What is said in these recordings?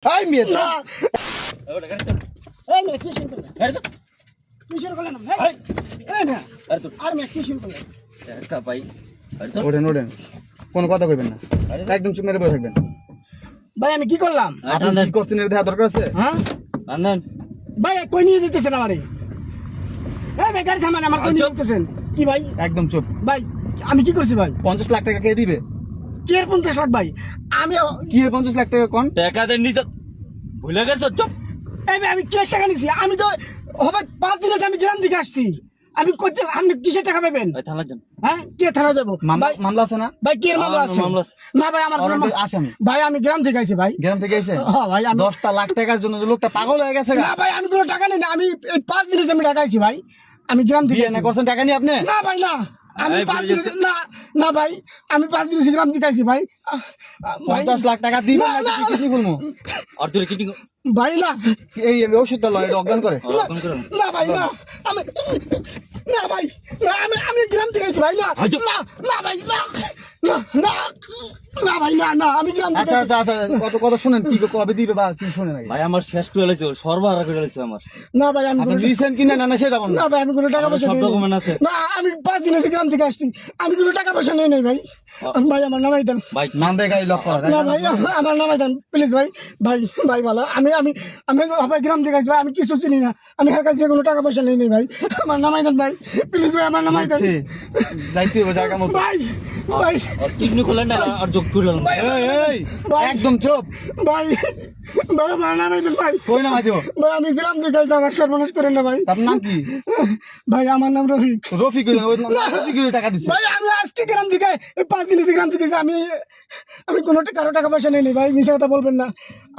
এই মেয়ে না ওটা গাড়ি তো এই মেয়ে কি শুরু করলে গাড়ি তো কি শুরু করলে না এই এই মেয়ে গাড়ি তো আর মেয়ে কি শুরু করলে কা ভাই গাড়ি তো ওঠেন ওঠেন কোনো কথা কইবেন না গাড়ি তো একদম চুপ মেরে বসে থাকবেন। ভাই আমি কি করলাম আপনি কি করছেন এর দেখা দরকার আছে? হ্যাঁ আনন্দ ভাই কই নিয়ে যেতেছেন আমারে এই ভাই গাড়ি থামান আমার কই নিয়ে যেতেছেন কি ভাই একদম চুপ। ভাই আমি কি করছি ভাই 50 লাখ টাকা কে দিবে? কি এর 50 লাখ ভাই আমি কি এর 50 লাখ টাকা কোন? টাকা দেন নিছ ভুলে গেছ চুপ এই ভাই আমি কি টাকা নিছি আমি তো হবে 5 দিন আগে আমি গ্রাম থেকে আসছি আমি কইতে আপনি কিসের টাকা পাবেন ওই থানা যান হ্যাঁ কে থানা দেব ভাই মামলা আছে না? ভাই কি এর মামলা আছে মামলা আছে। না ভাই আমার কোনো অলরেডি আসামি ভাই আমি গ্রাম থেকে আইছি ভাই গ্রাম থেকে আইছে। হ্যাঁ ভাই আমি 10টা লাখ টাকার জন্য যে লোকটা পাগল হয়ে গেছে গা। না ভাই আমি কোনো টাকা নেই না আমি এই 5 দিন আগে আমি টাকা আইছি ভাই আমি গ্রাম থেকে বিয়ে না আইছি। করছেন টাকা নিয়ে আপনি? না ভাই না আমি এই 5 ভুলে দিন যাচ্ছে। না না ভাই আমি 5 দিন আগে গ্রাম থেকে আইছি ভাই ভাই 50 লাখ টাকা দিবেন না, নাকি কি বলবো? আর তুই কি ভাই না এই ওষুধটা লয় অজ্ঞান করে। কোন করে না ভাই না আমি না ভাই না আমি গ্রাম থেকে আইছি ভাই না আচ্ছা। না না ভাই না না না না ভাই না না আমি গ্রাম থেকে আচ্ছা আইছি। আচ্ছা আচ্ছা কত কথা শুনেন কি কবে দিবে বা কি শুনেন আগে? ভাই আমার শেষ করে লাইছে সর্বহারা করে লাইছে আমার না ভাই আমি আপনি কোনো- দিয়েছেন কিনা না না সেটা বলুন। না ভাই আমি কোনো টাকা আমার পয়সা সব দিইনি। ডকুমেন্ট আছে না আমি 5 দিন আগে গ্রাম থেকে আসছি আমি কোনো টাকা পয়সা নেই নাই ভাই ভাই আমার নামাই দেন ভাই নামবে গাড়ি লক করা না ভাই আমার নামাই দেন প্লিজ ভাই ভাই ভাই ভালো আমি আমি আমি ভাই গ্রাম থেকে আসছি ভাই আমি কিছু চিনি না আমি হার কাছে কোনো টাকা পয়সা নেই নাই ভাই আমার নামাই দেন ভাই প্লিজ ভাই আমার নামাই দেন যাইতে হবে জায়গা মতো। ভাই ভাই আর কিডনি খুলেন না আর যোগ করলেন এই এই ভাই। একদম চুপ। ভাই ভাই আমার নামাই দেন ভাই কই না মাঝিব? ভাই আমি গ্রাম থেকে আসছি আমার সর্বনাশ করেন না ভাই তার নাম কি? ভাই আমার নাম রফিক রফিক রফিক টাকা দিচ্ছে। ভাই আমি আজকে গ্রাম থেকে 5 দিন আগে গ্রাম থেকে এসে আমি আমি কোনো কারো টাকা পয়সা নেই ভাই মিথ্যা কথা বলবেন না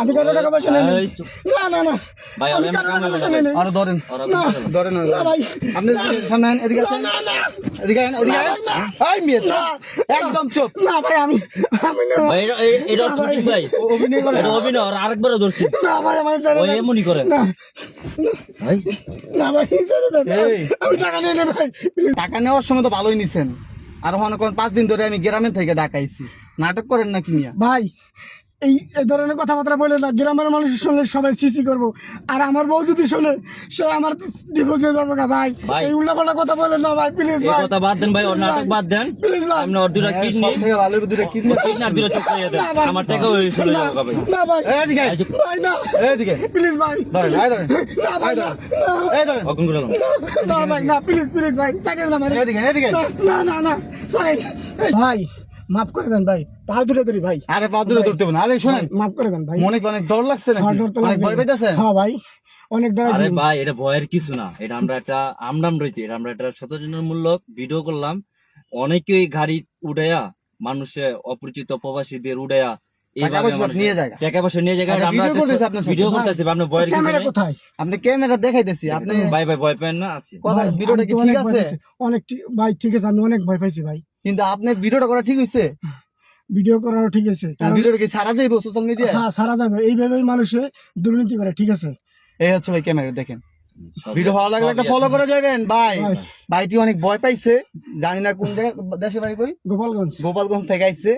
আমি কারো টাকা পয়সা নেই এই চুপ। না না না ভাই, আমি আমি কারো কামে টাকা পয়সা লাগাই। নেই আরো ধরেন ওরা না ধরেন না ভাই আপনি সামনে আন, এদিকে আসেন না না এদিকে আন, এদিকে আন। এই মেয়ে চুপ। একদম চুপ। না ভাই আমি না ভাই এটা শুটিং ভাই অভিনয় করে এটা অভিনয় আর আরেকবারও ধরছি না ভাই আমার ছেড়ে ওই দেন। এমনই করে না ভাই না ভাই ছেড়ে দেন এই। আমি টাকা নেই না ভাই প্লিজ টাকা নেওয়ার সময় তো ভালোই নিছেন আর মনে করেন 5 দিন ধরে আমি গ্রামের থেকে ডাকাইছি নাটক করেন না কি নিয়া? ভাই এই ধরনের কথাবার্তা বলে না গ্রামের মানুষ শুনলে সবাই সিসি করবো আর আমার বউ যদি শুনে সে আমার ডিভোর্স হয়ে যাবে গা ভাই ভাই। এই উল্টাপাল্টা কথা বলে না ভাই প্লিজ এই ভাই কথা বাদ দেন ভাই ওর নাটক বাদ দেন প্লিজ ভাই আপনি ওর দুটা কিডনি সব থেকে ভালো দুটো কিডনি। কিডনি আর দুটা চোখ খাইয়ে দেন না ভাই। আমার টাকা ওই চলে না, যাবে কবে না ভাই এদিকে আয়। ভাই না এদিকে প্লিজ ভাই ধরেন আয় ধরেন না ভাই না এই ধরেন অকন করে না ভাই না প্লিজ প্লিজ ভাই সাইকেল না ভাই এদিকে এদিকে না না না সরি ভাই মাফ করে দেন ভাই পা ধরে ধরি ভাই আরে পা দূরে ধরতে হবে না আরে শুনেন মাফ করে দেন ভাই মনে কি অনেক ডর লাগছে হ্যাঁ, নাকি ডর তো অনেক লাগছে। ভয় পাইতেছেন? হ্যাঁ ভাই অনেক ডর আছে আরে ভাই এটা ভয়ের কিছু না এটা আমরা একটা আমদাম রয়েছে এটা আমরা একটা সচেতনমূলক ভিডিও করলাম অনেকেই গাড়ি উড়াইয়া মানুষে অপরিচিত প্রবাসীদের উড়াইয়া টাকা এইভাবে পয়সা মানুষ- নিয়ে যায় টাকা পয়সা নিয়ে যায় আরে আমরা ভিডিও করতেছে আপনার সাথে। ভিডিও করতেছি আপনি ভয়ের কিছু ক্যামেরা নেই কোথায় আপনি ক্যামেরা দেখাইতেছি আপনি ভাই ভাই ভয় পেন না আছে কথা ভাই, ভিডিওটা আমি কি তো ঠিক অনেক ভয় আছে পাইছি। অনেক ভাই ঠিক আছে আমি অনেক ভয় পাইছি ভাই কিন্তু আপনি ভিডিওটা করা ঠিক হইছে? ভিডিও করারও ঠিক আছে কারণ ভিডিওটা কি ছাড়া যাইবো সোশ্যাল মিডিয়ায়? হ্যাঁ সারা যাবে এইভাবেই মানুষে দুর্নীতি করে ঠিক আছে এই হচ্ছে ভাই ক্যামেরা দেখেন সব- ভিডিও ভালো লাগলে একটা সবই ফলো আছে। করে যাবেন ভাই ভাই। ভাইটি অনেক ভয় পাইছে জানি না কোন জায়গা দেশে বাড়ি কই গোপালগঞ্জ গোপালগঞ্জ থেকে আইছে